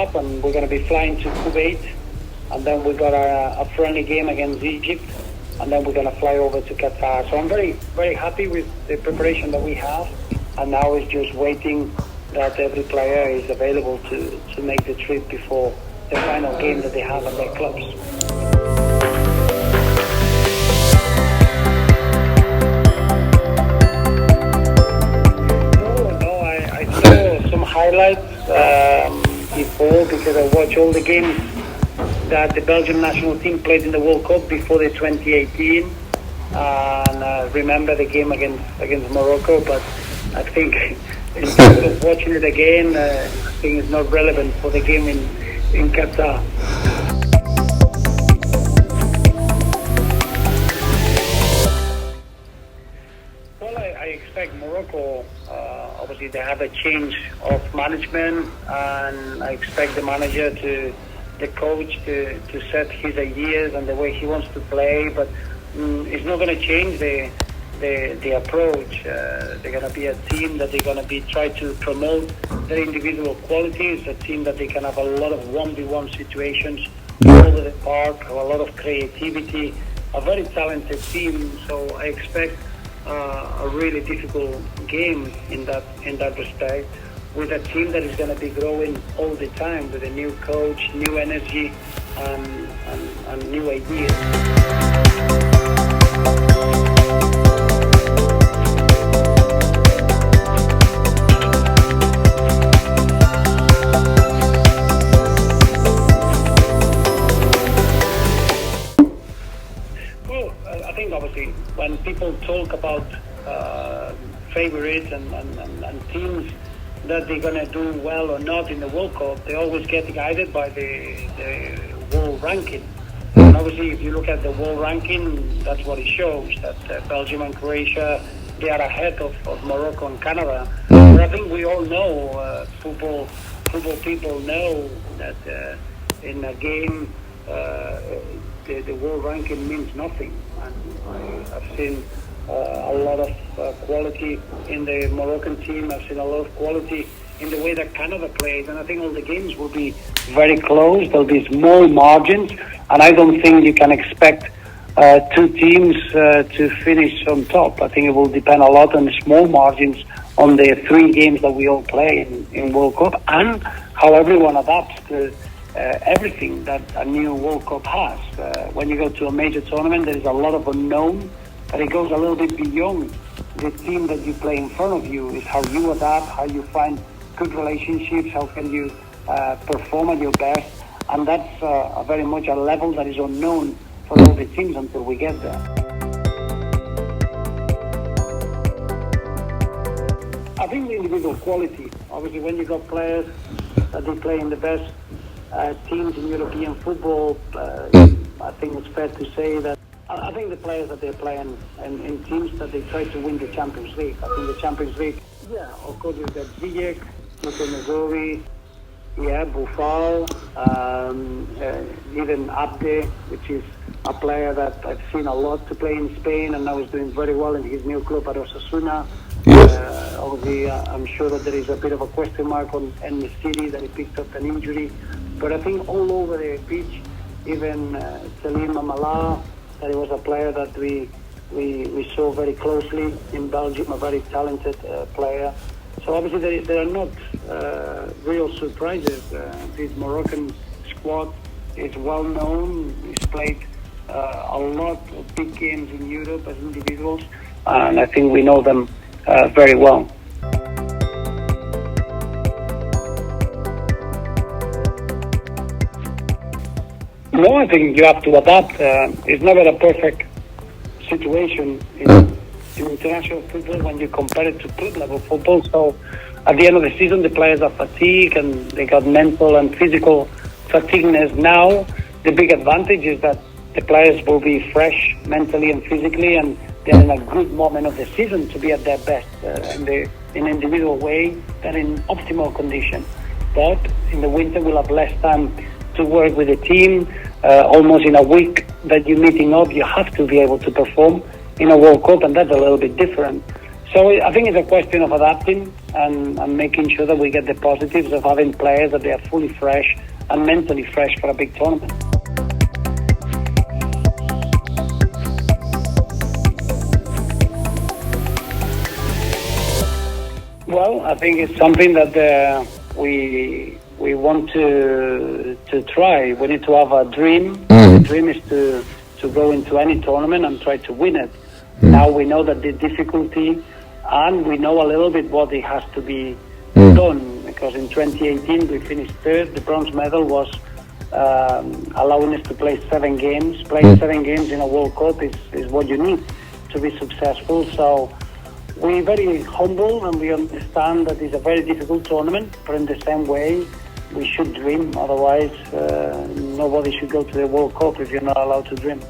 up, and we're going to be flying to Kuwait, and then we've got a friendly game against Egypt, and then we're going to fly over to Qatar. So I'm very, very happy with the preparation that we have, and now it's just waiting that every player is available to make the trip before the final game that they have at their clubs. I saw some highlights before, because I watched all the games that the Belgian national team played in the World Cup before the 2018, and remember the game against Morocco, but I think in terms of watching it again, I think it's not relevant for the game in Qatar. Well, I expect Morocco, obviously they have a change of management, and I expect the manager the coach to set his ideas and the way he wants to play, but it's not going to change the approach. They're going to be a team that they're going to be try to promote their individual qualities, a team that they can have a lot of 1v1 situations all over the park, a lot of creativity, a very talented team. So I expect a really difficult game in that respect, with a team that is going to be growing all the time, with a new coach, new energy, and new ideas. Well, I think obviously when people talk about favorites and teams that they're going to do well or not in the World Cup, they always get guided by the world ranking. And obviously, if you look at the world ranking, that's what it shows, that Belgium and Croatia, they are ahead of Morocco and Canada. But I think we all know, football people know that in a game, the world ranking means nothing. And I've seen a lot of quality in the Moroccan team. I've seen a lot of quality in the way that Canada plays, and I think all the games will be very close. There'll be small margins, and I don't think you can expect two teams to finish on top. I think it will depend a lot on the small margins on the three games that we all play in World Cup, and how everyone adapts to everything that a new World Cup has. When you go to a major tournament, there is a lot of unknown, but it goes a little bit beyond the team that you play in front of you. Is how you adapt, how you find good relationships, how can you perform at your best, and that's very much a level that is unknown for all the teams until we get there. I think the individual quality, obviously when you got players that they play in the best teams in European football, I think it's fair to say that I think the players that they're playing in teams that they try to win the Champions League. I think the Champions League, yeah, of course you've got Ziyech, Missouri, yeah, Buffal, even Abde, which is a player that I've seen a lot to play in Spain, and now he's doing very well in his new club at Osasuna. Obviously, I'm sure that there is a bit of a question mark on the City, that he picked up an injury. But I think all over the pitch, even Salim Amala, that he was a player that we saw very closely in Belgium, a very talented player. So obviously there are not real surprises. This Moroccan squad is well known. He's played a lot of big games in Europe as individuals, and I think we know them very well. No, I think you have to adapt. It's never a perfect situation in international football when you compare it to club level football. So at the end of the season, the players are fatigued and they got mental and physical fatigueness. Now, the big advantage is that the players will be fresh mentally and physically, and they're in a good moment of the season to be at their best in an individual way and in optimal condition. But in the winter, we'll have less time to work with the team. Almost in a week that you're meeting up, you have to be able to perform in a World Cup, and that's a little bit different. So I think it's a question of adapting and making sure that we get the positives of having players that they are fully fresh and mentally fresh for a big tournament. Well, I think it's something that we want to try. We need to have a dream. The dream is to go into any tournament and try to win it. Now we know that the difficulty, and we know a little bit what it has to be done, because in 2018 we finished third. The bronze medal was allowing us to play 7 games. Playing 7 games in a World Cup is what you need to be successful. So we're very humble and we understand that it's a very difficult tournament, but in the same way we should dream. Otherwise nobody should go to the World Cup if you're not allowed to dream.